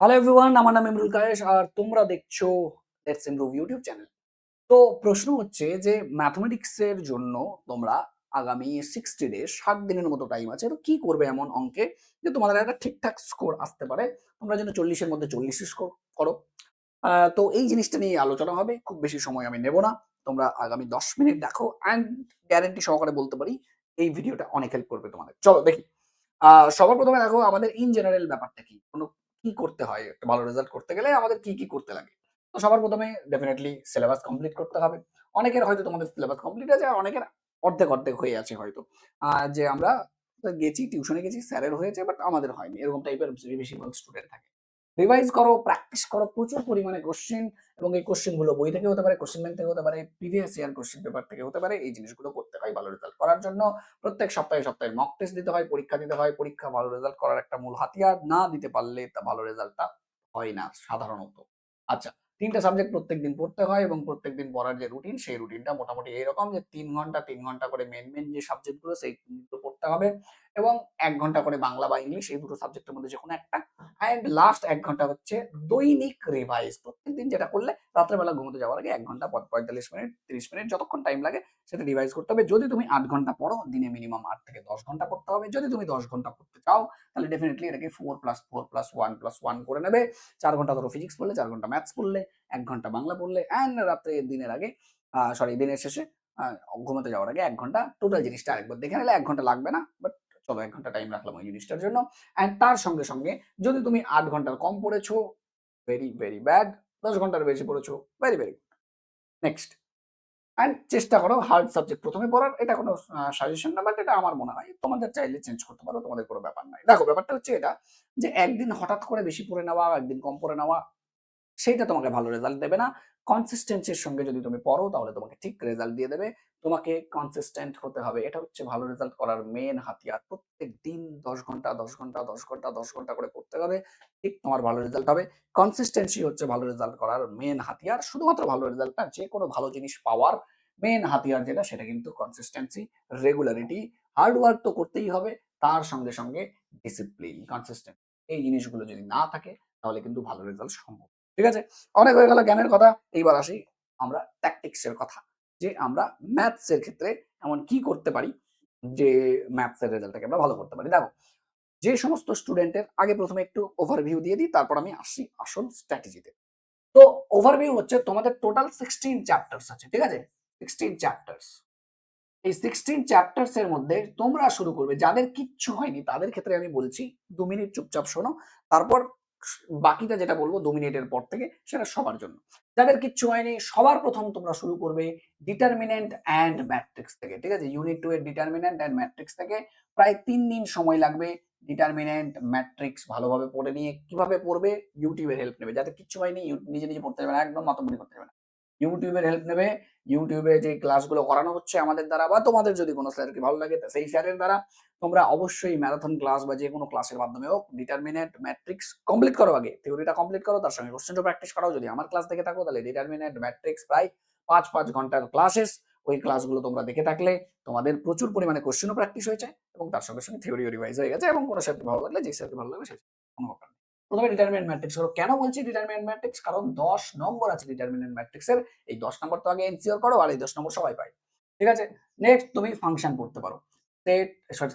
Hello everyone, আমার নাম ইমরুল কায়েস আর তোমরা দেখছো লেটস ইমপ্রুভ ইউটিউব চ্যানেল। তো প্রশ্ন হচ্ছে যে ম্যাথমেটিক্স এর জন্য তোমরা আগামী 60 ডেজ 7 দিনের মতো টাইম আছে। তো কি করবে এমন অঙ্কে যে তোমাদের একটা ঠিকঠাক স্কোর আসতে পারে? তোমরা যেন 40 এর মধ্যে 40 স্কোর করো। তো এই জিনিসটা নিয়ে আলোচনা হবে। খুব বেশি সময় আমি নেব না। তোমরা আগামী 10 মিনিট দেখো অ্যান্ড গ্যারান্টি সহকারে বলতে পারি এই ভিডিওটা অনেক হেল্প করবে তোমাদের। চলো দেখি। সবার ১ম এ দেখো আমাদের ইন জেনারেল ব্যাপারটা কি? কি করতে হয় একটা ভালো রেজাল্ট করতে গেলে আমাদের কি করতে লাগে? তো সবার ১ম এ ডেফিনিটলি সিলেবাস কমপ্লিট করতে হবে। অনেকের হয়তো তোমাদের সিলেবাস কমপ্লিট আছে আর অনেকের অর্ধেক হয়ে আছে হয়তো। যে আমরা গেছি, টিউশনে গেছি, স্যারের হয়েছে বাট আমাদের হয়নি। এরকম টাইপের বেশিরভাগ স্টুডেন্ট থাকে। রিভাইজ করো, প্র্যাকটিস করো প্রচুর পরিমাণে কোশ্চেন এবং এই কোশ্চেন গুলো বই থেকে হতে পারে, কোশ্চেন ব্যাংক থেকে হতে পারে, প্রিভিয়াস ইয়ার কোশ্চেন পেপার থেকে হতে পারে। এই জিনিসগুলো করতে হয় ভালো রেজাল্ট করার জন্য। প্রত্যেক সপ্তাহে মক টেস্ট দিতে হয়, পরীক্ষা দিতে হয়। পরীক্ষা ভালো রেজাল্ট করার একটা মূল হাতিয়ার। না দিতে পারলে তা ভালো রেজাল্টটা হয় না সাধারণত। আচ্ছা, ৩ টা সাবজেক্ট প্রত্যেকদিন পড়তে হয় এবং প্রত্যেকদিন পড়ার যে রুটিন সেই রুটিনটা মোটামুটি এরকম যে ৩ ঘন্টা করে মেইন যে সাবজেক্ট গুলো সেইগুলো পড়তে হবে এবং ১ ঘন্টা করে বাংলা বা ইংলিশ এই দুটো সাবজেক্টের মধ্যে যেকোনো একটা। অ্যান্ড লাস্ট ১ ঘন্টা হচ্ছে দৈনিক রিভাইজ। প্রত্যেকদিন যেটা করলে রাত্রেবেলা ঘুমোতে যাওয়ার আগে ১ ঘন্টা ৪৫ মিনিট ৩০ মিনিট যতক্ষণ টাইম লাগে সেটা রিভাইজ করতে হবে। যদি তুমি ৮ ঘন্টা পড়ো, দিনে মিনিমাম ৮ থেকে ১০ ঘন্টা পড়তে হবে। যদি তুমি ১০ ঘন্টা পড়তে চাও, তাহলে ডেফিনিটলি এটাকে 4+4+1+1 করে নেবে। ৪ ঘন্টা ধরো ফিজিক্স পড়লে, ৪ ঘন্টা ম্যাথস পড়লে, ১ ঘন্টা বাংলা পড়লে অ্যান্ড রাত্রে দিনের আগে দিনের শেষে আ ঘুমাতে যাওয়ার আগে ১ ঘন্টা টোটাল জিনিসটা আরেকবার দেখে নিলে ১ ঘন্টা লাগবে না। বাট চলো ১ ঘন্টা টাইম রাখলাম ওই জিনিসটার জন্য। অ্যান্ড তার সঙ্গে যদি তুমি ৮ ঘন্টার কম পড়েছো, ভেরি ব্যাড। ১০ ঘন্টার বেশি পড়েছো, ভেরি গুড। নেক্সট। অ্যান্ড চেষ্টা করো হার্ড সাবজেক্ট ১ম এ পড়ার। এটা কোনো সাজেশন না বাট এটা আমার মনে হয়। তোমাদের চাইলে চেঞ্জ করতে পারো। তোমাদের কোনো ব্যাপার নাই। দেখো ব্যাপারটা হচ্ছে এটা যে একদিন হঠাৎ করে বেশি পড়ে নেওয়া, একদিন কম পড়ে নেওয়া সেইটা তোমাকে ভালো রেজাল্ট দেবে না। কনসিস্টেন্সির সঙ্গে যদি তুমি পড়ো তাহলে তোমাকে ঠিক রেজাল্ট দিয়ে দেবে। তোমাকে কনসিস্টেন্ট হতে হবে। এটা হচ্ছে ভালো রেজাল্ট করার মেইন হাতিয়ার। প্রত্যেকদিন ১০ ঘন্টা, ১০ ঘন্টা, ১০ ঘন্টা, ১০ ঘন্টা করে পড়তে হবে। ঠিক তোমার ভালো রেজাল্ট হবে। কনসিস্টেন্সি হচ্ছে ভালো রেজাল্ট করার মেইন হাতিয়ার। শুধুমাত্র ভালো রেজাল্ট না, যেকোনো ভালো জিনিস পাওয়ার মেইন হাতিয়ার যেটা সেটা কিন্তু কনসিস্টেন্সি, রেগুলারিটি, হার্ড ওয়ার্ক তো করতেই হবে। তার সঙ্গে ডিসিপ্লিন, কনসিস্টেন্ট এই জিনিসগুলো যদি না থাকে তাহলে কিন্তু ভালো রেজাল্ট সম্ভব। ঠিক আছে? অনেক হয়ে গেল জ্ঞানের কথা। এইবার আসি আমরা ট্যাকটিক্স এর কথা। যে আমরা ম্যাথস এর ক্ষেত্রে এমন কি করতে পারি যে ম্যাথস এর রেজাল্টটাকে আমরা ভালো করতে পারি। দেখো, যে সমস্ত স্টুডেন্টের আগে ১ম এ একটু ওভারভিউ দিয়ে দিই, তারপর আমি আসি আসল স্ট্র্যাটেজিতে। তো ওভারভিউ হচ্ছে তোমাদের টোটাল 16 চ্যাপ্টার্স আছে। ঠিক আছে? 16 চ্যাপ্টার্স। এই 16 চ্যাপ্টার্স এর মধ্যে তোমরা শুরু করবে যাদের কিচ্ছু হয়নি তাদের ক্ষেত্রে আমি বলছি ২ মিনিট চুপচাপ শোনো। তারপর বাকিটা যেটা বলবো ২ মিনিটের পর থেকে সেটা সবার জন্য। যাদের কিচ্ছু হয়নি সবার ১ম তোমরা শুরু করবে ডিটারমিন্যান্ট অ্যান্ড ম্যাট্রিক্স থেকে। ঠিক আছে? ইউনিট 2 এর ডিটারমিন্যান্ট অ্যান্ড ম্যাট্রিক্স থেকে প্রায় ৩ দিন সময় লাগবে। ডিটারমিন্যান্ট, ম্যাট্রিক্স ভালোভাবে পড়ে নিয়ে কিভাবে পড়বে? YouTube এর হেল্প নেবে। যাদের কিচ্ছু হয়নি নিজে পড়তে যাবে না, একদম মাতব্বরি করতে যাবে না। YouTube এর হেল্প নেবে। ইউটিউবে যে ক্লাসগুলো করানো হচ্ছে আমাদের দ্বারা বা তোমাদের যদি কোনো স্যারকে ভালো লাগে সেই স্যারের দ্বারা তোমরা অবশ্যই ম্যারাথন ক্লাস বা যে কোনো ক্লাসের মাধ্যমে হোক ডিটারমিনেন্ট ম্যাট্রিক্স কমপ্লিট করো। আগে থিওরিটা কমপ্লিট করো, তার সঙ্গে কোশ্চেনও প্র্যাকটিস করাও। যদি আমার ক্লাস দেখে থাকো তাহলে ডিটারমিনেন্ট ম্যাট্রিক্স প্রায় ৫ ঘন্টার ক্লাসেস। ওই ক্লাসগুলো তোমরা দেখে থাকলে তোমাদের প্রচুর পরিমাণে কোশ্চেনও প্র্যাকটিস হয়েছে এবং তার সঙ্গে থিওরিও রিভাইজ হয়ে গেছে এবং কোনো স্যারকে ভালো লাগলে যে স্যারকে ভালো লাগবে সেই কোনো ব্যাপার নেই। প্রথমে ডিটারমিনেন্ট ম্যাট্রিক্স করো। কেন বলছি ডিটারমিনেন্ট ম্যাট্রিক্স? কারণ ১০ নম্বর আছে ডিটারমিনেন্ট ম্যাট্রিক্সের। এই ১০ নম্বর তো আগে এনসিওর করো আর এই ১০ নম্বর সবাই পায়। ঠিক আছে? নেক্সট তুমি ফাংশন পড়তে পারো। সেট,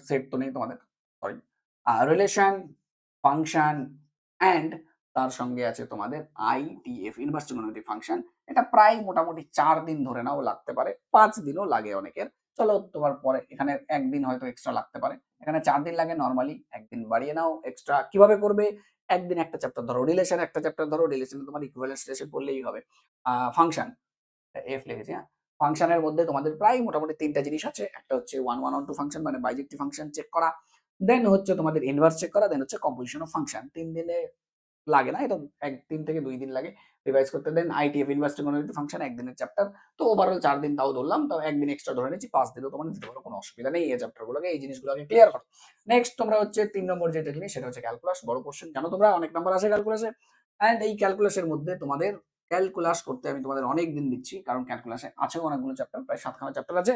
সেট তো নেই তোমাদের। সরি। রিলেশন, ফাংশন অ্যান্ড তার সঙ্গে আছে তোমাদের আইটিএফ, ইনভার্স ট্রিগোনোমেট্রিক ফাংশন। এটা প্রায় মোটামুটি ৪ দিন ধরে নাও লাগতে পারে। ৫ দিনও লাগে অনেকের। চলো তোমার পরে এখানে ১ দিন হয়তো এক্সট্রা লাগতে পারে। এখানে ৪ দিন লাগে নরমালি। ১ দিন বাড়িয়ে নাও এক্সট্রা। কিভাবে করবে? একদিন একটা চ্যাপ্টার ধরো। রিলেশন একটা চ্যাপ্টার ধরো। রিলেশনে তোমার ইকুইভ্যালেন্স রিলেশন পড়লেই হবে। ফাংশন, এফ লিখেছি, হ্যাঁ? ফাংশনের মধ্যে তোমাদের প্রায় মোটামুটি ৩ টা জিনিস আছে। একটা হচ্ছে 1, 1 on 2 ফাংশন মানে বাইজেক্টিভ ফাংশন চেক করা। দেন হচ্ছে তোমাদের ইনভার্স চেক করা। দেন হচ্ছে কম্পোজিশন অফ ফাংশন। ৩ দিনে লাগে না। এটা ৩ থেকে ২ দিন লাগে রিভাইজ করতে। দেন আইটিএফ, ইনভার্স ট্রিগোনোমেট্রিক ফাংশন ১ দিনের চ্যাপ্টার। তো ওভারঅল ৪ দিন তাও ধরলাম। তাও ১ দিন এক্সট্রা ধরে নিচ্ছি। ৫ দিনেও তোমার দিতে পারো, কোনো অসুবিধা নেই। এই চ্যাপ্টার গুলোকে এই জিনিসগুলো আগে ক্লিয়ার করো। নেক্সট তোমরা হচ্ছে ৩ নম্বর যেটা জিনিস সেটা হচ্ছে ক্যালকুলাস। বড় কোশ্চেন জানো তোমরা, অনেক নাম্বার আসে ক্যালকুলাসে। অ্যান্ড এই ক্যালকুলাসের মধ্যে তোমাদের ক্যালকুলাস করতে আমি তোমাদের অনেক দিন দিচ্ছি। কারণ ক্যালকুলাসে আছেও অনেকগুলো চ্যাপ্টার, প্রায় ৭ খানা চ্যাপ্টার আছে।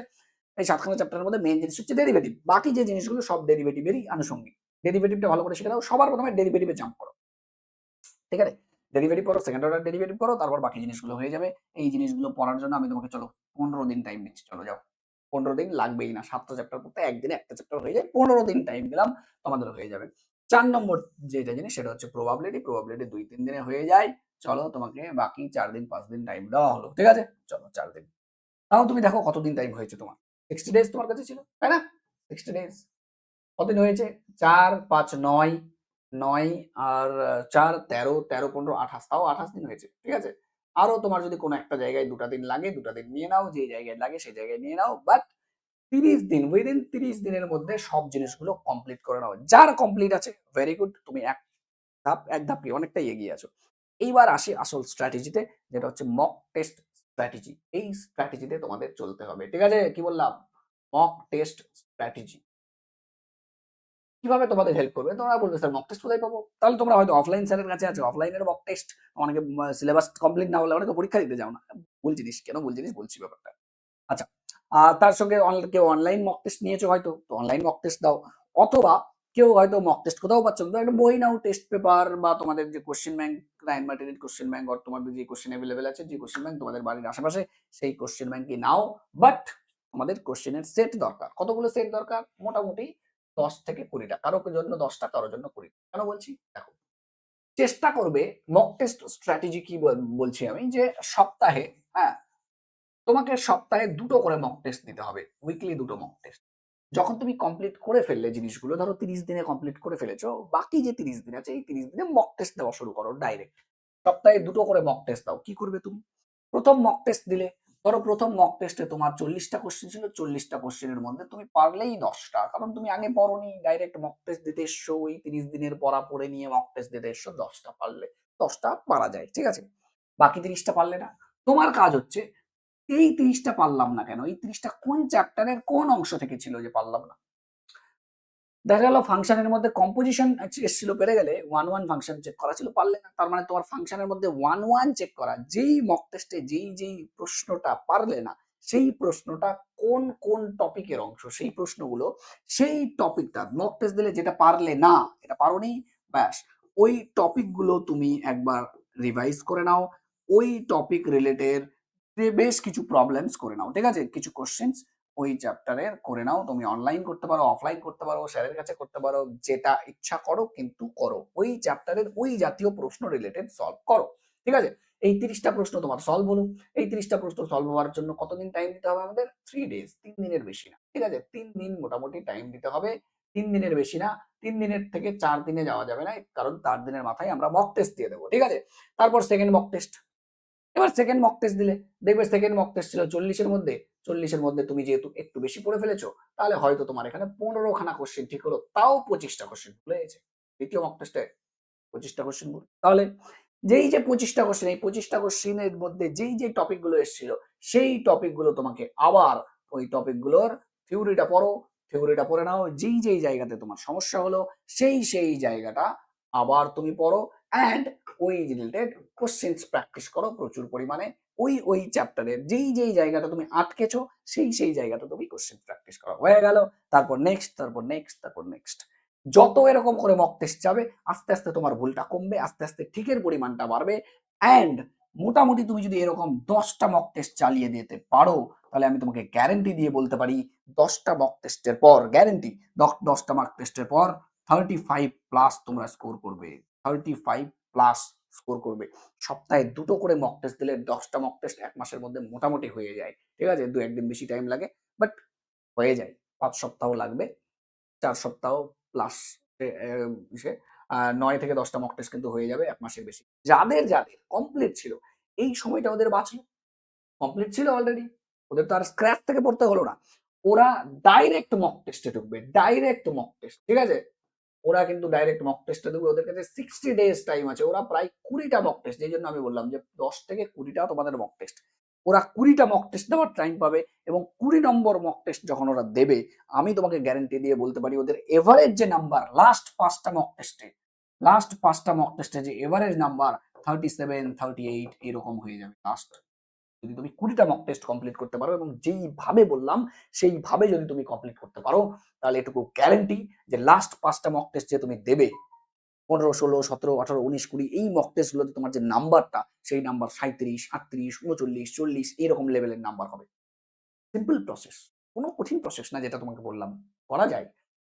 এই ৭ খানা চ্যাপ্টারের মধ্যে মেইন জিনিস হচ্ছে ডেরিভেটিভ। বাকি যে জিনিসগুলো সব ডেরিভেটিভেরই আনুষঙ্গিক। ডেরিভেটিভটা ভালো করে শিখে নাও। সবার ১ম এ ডেরিভেটিভে জাম্প করো। ঠিক আছে? ডেরিভেটিভ পড়ো, সেকেন্ড অর্ডার ডেরিভেটিভ পড়ো, তারপর বাকি জিনিসগুলো হয়ে যাবে। এই জিনিসগুলো পড়ার জন্য আমি তোমাকে চলো 15 দিন টাইম দিচ্ছি। চলো যাও। 15 দিন লাগবেই না। 7 টা চ্যাপ্টার পড়তে একদিনে একটা চ্যাপ্টার হয়ে যায়। 15 দিন টাইম দিলাম, তোমাদের হয়ে যাবে। 4 নম্বর যেটা জিনিস সেটা হচ্ছে প্রবাবিলিটি। প্রবাবিলিটি 2-3 দিনে হয়ে যায়। চলো তোমাকে বাকি 4 দিন 5 দিন টাইম দেওয়া হলো। ঠিক আছে? চলো 4 দিন। তাও তুমি দেখো কতদিন টাইম হয়েছে তোমার। 60 ডেজ তোমার কাছে ছিল, তাই না? 60 ডেজ। কতদিন হয়েছে? 4, 5, 9, 9 আর 4, 13, 13, 15, 28, তাও 28 দিন হয়েছে। ঠিক আছে? আরো তোমার যদি কোনো একটা জায়গায় 2টা দিন লাগে, 2টা দিন নিয়ে নাও। যে জায়গায় লাগে সেই জায়গায় নিয়ে নাও। বাট 30 দিন, উইদিন 30 দিনের মধ্যে সব জিনিসগুলো কমপ্লিট করে নাও। যার কমপ্লিট আছে ভেরি গুড, তুমি এক ধাপ কি অনেকটাই এগিয়ে আছো। এইবার আসি আসল স্ট্র্যাটেজিতে, যেটা হচ্ছে মক টেস্ট স্ট্র্যাটেজি। এই স্ট্র্যাটেজিতে তোমাদের চলতে হবে। ঠিক আছে? কি বললাম? Mock test strategy. কিভাবে তোমাদের হেল্প করবে? তোমরা বলবে স্যার মক টেস্ট কোথায় পাবো? তাহলে তোমরা হয়তো অফলাইন স্যারের কাছে আছো, অফলাইনের মক টেস্ট। অনেকে সিলেবাস কমপ্লিট না হলে অনেকে পরীক্ষা দিতে যাও না। ভুল জিনিস, কেন ভুল জিনিস বলছি ব্যাপারটা। আচ্ছা, আর তার সঙ্গে কেউ অনলাইন মক টেস্ট নিয়েছো হয়তো, তো অনলাইন মক টেস্ট দাও। অথবা কেউ হয়তো মক টেস্ট কোথাও পাচ্ছ না, তো একটা বই নাও, টেস্ট পেপার বা তোমাদের যে কোশ্চেন ব্যাংক, রাইন মার্টিনের কোশ্চেন ব্যাংক, আর তোমাদের যে কোশ্চেন অ্যাভেলেবেল আছে, যে কোশ্চেন ব্যাংক তোমাদের বাড়ির আশেপাশে, সেই কোশ্চেন ব্যাংকে নাও। বাট আমাদের কোশ্চেনের সেট দরকার। কতগুলো সেট দরকার? মোটামুটি 10 থেকে 20টা। কারো জন্য 10টা, কারোর জন্য 20টা। কেন বলছি? দেখো, চেষ্টা করবে মক টেস্ট স্ট্র্যাটেজি কি বলছি আমি, যে সপ্তাহে, হ্যাঁ, তোমাকে সপ্তাহে 2টো করে মক টেস্ট দিতে হবে। উইকলি 2টো মক টেস্ট। যখন তুমি কমপ্লিট করে ফেললে জিনিসগুলো, ধরো 30 দিনে কমপ্লিট করে ফেলেছো, বাকি যে 30 দিন আছে এই 30 দিনে মক টেস্ট দেওয়া শুরু করো ডাইরেক্ট। সপ্তাহে 2টো করে মক টেস্ট দাও। কি করবে তুমি? প্রথম মক টেস্ট দিলে, ধরো প্রথম মক টেস্টে তোমার 40টা কোশ্চেন ছিল, 40টা কোশ্চেনের মধ্যে তুমি পারলেই 10টা, কারণ তুমি আগে পড়োনি, ডাইরেক্ট মক টেস্ট দিতে এসছো, ওই 30 দিনের পড়া পড়ে নিয়ে মক টেস্ট দিতে এসছো। 10টা পারলে, 10টা পারা যায়, ঠিক আছে? বাকি 30টা পারলে না। তোমার কাজ হচ্ছে এই 30টা পারলাম না কেন, এই 30টা কোন চ্যাপ্টারের কোন অংশ থেকে ছিল যে পারলাম না। দেখা গেল ফাংশনের মধ্যে কম্পোজিশন এসেছিল, পেরে গেলে 1-1 ফাংশন চেক করা ছিল, পারলে না। তার মানে তোমার ফাংশনের মধ্যে 1-1 চেক করা, যেই মক টেস্টে যেই প্রশ্নটা পারলে না, সেই প্রশ্নটা কোন কোন টপিকের অংশ, সেই প্রশ্নগুলো, সেই টপিকটা মক টেস্ট দিলে যেটা পারলে না, এটা পারোনি, ব্যাস ওই টপিকগুলো তুমি একবার রিভাইজ করে নাও। ওই টপিক রিলেটেড বেশ কিছু প্রবলেমস করে নাও। ঠিক আছে? কিছু কোশ্চেন্স ওই চ্যাপ্টারের করে নাও। তুমি অনলাইন করতে পারো, অফলাইন করতে পারো, স্যারের কাছে করতে পারো, যেটা ইচ্ছা করো, কিন্তু করো। ওই চ্যাপ্টারের ওই জাতীয় প্রশ্ন রিলেটেড সলভ করো। ঠিক আছে? এই 30টা প্রশ্ন তোমার সলভ হলো। এই 30টা প্রশ্ন সলভ হওয়ার জন্য কতদিন টাইম দিতে হবে আমাদের? 3 ডেজ, 3 দিনের বেশি না। ঠিক আছে? 3 দিন মোটামুটি টাইম দিতে হবে। 3 দিনের বেশি না। 3 দিনের থেকে 4 দিনে যাওয়া যাবে না, কারণ 4 দিনের মাথায় আমরা মক টেস্ট দিয়ে দেবো। ঠিক আছে? তারপর সেকেন্ড মক টেস্ট। এবার সেকেন্ড মক টেস্ট দিলে, দেখবে সেকেন্ড মক টেস্ট ছিল 40-এর মধ্যে। 40-এর মধ্যে তুমি যেহেতু একটু বেশি পড়ে ফেলেছো, তাহলে হয়তো তোমার এখানে 15খানা কোশ্চেন ঠিক হলো, তাও 25টা কোশ্চেন ভুলে গেছে। দ্বিতীয় মক টেস্টে 25টা কোশ্চেন ভুল। তাহলে যেই যে 25টা কোশ্চেন, এই 25টা কোশ্চেনের মধ্যে যেই টপিক গুলো এসেছিল, সেই টপিক গুলো তোমাকে আবার ওই টপিক গুলোর থিওরিটা পড়ো। থিওরিটা পড়ে নাও। যেই জায়গাতে তোমার সমস্যা হলো, সেই জায়গাটা আবার তুমি পড়ো। অ্যান্ড ওই রিলেটেড কোশ্চেন্স প্র্যাকটিস করো প্রচুর পরিমাণে। ওই চ্যাপ্টারের যেই জায়গাটা তুমি আটকেছো, সেই জায়গাটা তুমি কোশ্চেন প্র্যাকটিস করো। হয়ে গেল। তারপর নেক্সট, তারপর নেক্সট, তারপর নেক্সট। যত এরকম করে মক টেস্ট যাবে, আস্তে আস্তে তোমার ভুলটা কমবে, আস্তে আস্তে ঠিকের পরিমাণটা বাড়বে। অ্যান্ড মোটামুটি তুমি যদি এরকম 10টা মক টেস্ট চালিয়ে দিতে পারো, তাহলে আমি তোমাকে গ্যারেন্টি দিয়ে বলতে পারি, 10টা মক টেস্টের পর গ্যারেন্টি, 10টা মক টেস্টের পর 35 প্লাস তোমরা স্কোর করবে। 35 প্লাস স্কোর করবে। সপ্তাহে 2টো করে মক টেস্ট দিলে 10টা মক টেস্ট 1 মাসের মধ্যে মোটামুটি হয়ে যায়। ঠিক আছে? 2-1 দিন বেশি টাইম লাগে, বাট হয়ে যায়। 5 সপ্তাহ লাগবে, 4 সপ্তাহ প্লাস। 9 থেকে 10টা মক টেস্ট কিন্তু হয়ে যাবে 1 মাসের বেশি। যাদের কমপ্লিট ছিল, এই সময়টা ওদের বাঁচলো। কমপ্লিট ছিল অলরেডি, ওদের তো আর স্ক্র্যাচ থেকে পড়তে হলো না। ওরা ডাইরেক্ট মক টেস্টে ঢুকবে, ডাইরেক্ট মক টেস্ট। ঠিক আছে? ওরা কিন্তু ডাইরেক্ট মক টেস্টে দেবে। ওদের কাছে 60 ডেজ টাইম আছে। ওরা প্রায় 20টা মক টেস্ট, যেই জন্য আমি বললাম যে 10 থেকে 20টা তোমাদের মক টেস্ট। ওরা 20টা মক টেস্ট দেওয়ার টাইম পাবে, এবং 20 নম্বর মক টেস্ট যখন ওরা দেবে, আমি তোমাকে গ্যারান্টি দিয়ে বলতে পারি ওদের এভারেজ যে নাম্বার লাস্ট 5টা মক টেস্টে যে এভারেজ নাম্বার 37, 38 এরকম হয়ে যাবে লাস্ট। যদি তুমি 20টা মক টেস্ট কমপ্লিট করতে পারো, এবং যেইভাবে বললাম সেইভাবে যদি তুমি কমপ্লিট করতে পারো, তাহলে এটুকু গ্যারেন্টি যে লাস্ট 5টা মক টেস্ট যে তুমি দেবে, 15, 16, 17, 18, 19, 20 এই মক টেস্ট গুলোতে তোমার যে নাম্বারটা সেই নাম্বার 37, 38, 39, 40 এরকম লেভেলের নাম্বার হবে। সিম্পল প্রসেস, কোনো কঠিন প্রসেস না, যেটা তোমাকে বললাম করা যায়।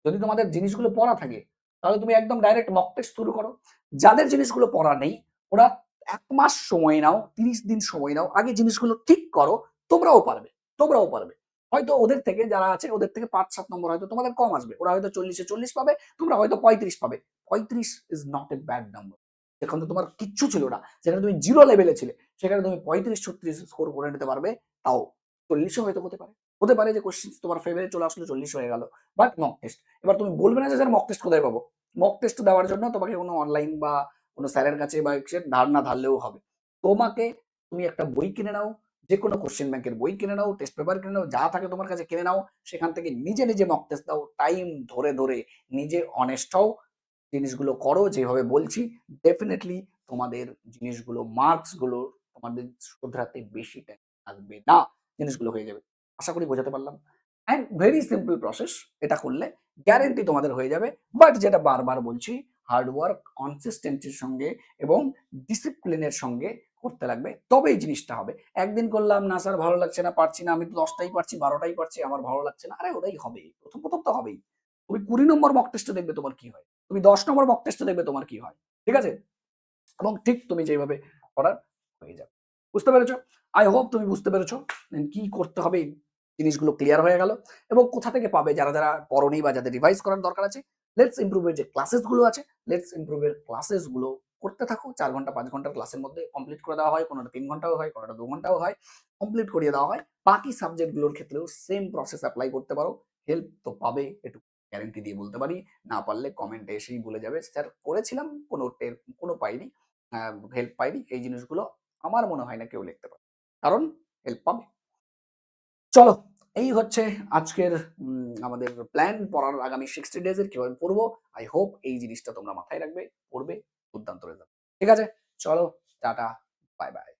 যদি তোমাদের জিনিসগুলো পড়া থাকে তাহলে তুমি একদম ডাইরেক্ট মক টেস্ট শুরু করো। যাদের জিনিসগুলো পড়া নেই ওরা 1 মাস সময় নাও, 30 দিন সময় নাও, আগে জিনিসগুলো ঠিক করো। তোমরাও পারবে, তোমরাও পারবে। হয়তো ওদের থেকে যারা আছে ওদের থেকে 5-7 নম্বর হয়তো তোমাদের কম আসবে, ওরা হয়তো 40-এ 40 পাবে, তোমরা হয়তো 35 পাবে। 35 is not a bad number. যেখানে তো তোমার কিচ্ছু ছিল না, যেখানে তুমি জিরো লেভেলে ছিলে, সেখানে তুমি 35-36 স্কোর করে নিতে পারবে। তাও 40ও হয়তো হতে পারে, হতে পারে যে কোশ্চেন তোমার ফেভারে চলে আসলো, 40 হয়ে গেল। বাট মক টেস্ট, এবার তুমি বলবে না যে স্যার মক টেস্ট কোথায় পাবো। মক টেস্ট দেওয়ার জন্য তোমাকে কোনো অনলাইন বা কোনো স্যারের কাছে বা ধার না ধারলেও হবে। তোমাকে, তুমি একটা বই কিনে নাও, যে কোনো কোশ্চেন ব্যাংকের বই কিনে নাও, টেস্ট পেপার কিনে নাও, যা থাকে তোমার কাছে কিনে নাও, সেখান থেকে নিজে নিজে মক টেস্ট দাও, টাইম ধরে ধরে, নিজে অনেস্ট হও, জিনিসগুলো করো যেভাবে বলছি। ডেফিনেটলি তোমাদের জিনিসগুলো, মার্কস গুলো তোমাদের শোধরাতে বেশি টাইম লাগবে না, জিনিসগুলো হয়ে যাবে। আশা করি বোঝাতে পারলাম। অ্যান্ড ভেরি সিম্পল প্রসেস, এটা করলে গ্যারেন্টি তোমাদের হয়ে যাবে। বাট যেটা বারবার বলছি, হার্ড ওয়ার্ক, কনসিস্টেন্সির সঙ্গে এবং ডিসিপ্লিনের সঙ্গে করতে লাগবে, তবেই জিনিসটা হবে। একদিন করলাম না স্যার ভালো লাগছে না, পারছি না, আমি তো 10টাই পারছি, 12টাই পারছি, আমার ভালো লাগছে না, আরে ওটাই হবে, প্রথম প্রথম তো হবেই। তুমি 20 নম্বর মক টেস্টে দেখবে তোমার কি হয়, তুমি 10 নম্বর মক টেস্টে দেখবে তোমার কি হয়, ঠিক আছে? এবং ঠিক তুমি যেভাবে করার হয়ে যাবে। বুঝতে পেরেছো? আই হোপ তুমি বুঝতে পেরেছো কি করতে হবে, জিনিসগুলো ক্লিয়ার হয়ে গেল। এবং কোথা থেকে পাবে যারা যারা পড়নি বা যাদের রিভাইজ করার দরকার আছে, লেটস ইমপ্রুভের যে ক্লাসেস গুলো আছে, লেটস ইমপ্রুভের ক্লাসেস গুলো করতে থাকো। 4 ঘন্টা 5 ঘন্টার ক্লাসের মধ্যে কমপ্লিট করে দেওয়া হয়, কোনোটা 3 ঘন্টাও হয়, কোনোটা 2 ঘন্টাও হয়, কমপ্লিট করিয়ে দেওয়া হয়। বাকি সাবজেক্ট গুলোর ক্ষেত্রেও সেম প্রসেস অ্যাপ্লাই করতে পারো, হেল্প তো পাবে, একটু গ্যারেন্টি দিয়ে বলতে পারি। না পারলে কমেন্টে এসেই বলে যাবে স্যার করেছিলাম, কোনো পাইনি, হেল্প পাইনি, এই জিনিসগুলো আমার মনে হয় না কেউ লিখতে পারে, কারণ হেল্প পাবে। চলো, এই হচ্ছে আজকের আমাদের প্ল্যান, পড়ার আগামী 60 ডেজের কিভাবে পড়বো। আই হোপ এই জিনিসটা তোমরা মাথায় রাখবে, পড়বে, দুর্দান্ত রেজাল্ট। ঠিক আছে, চলো, টাটা, বাই বাই।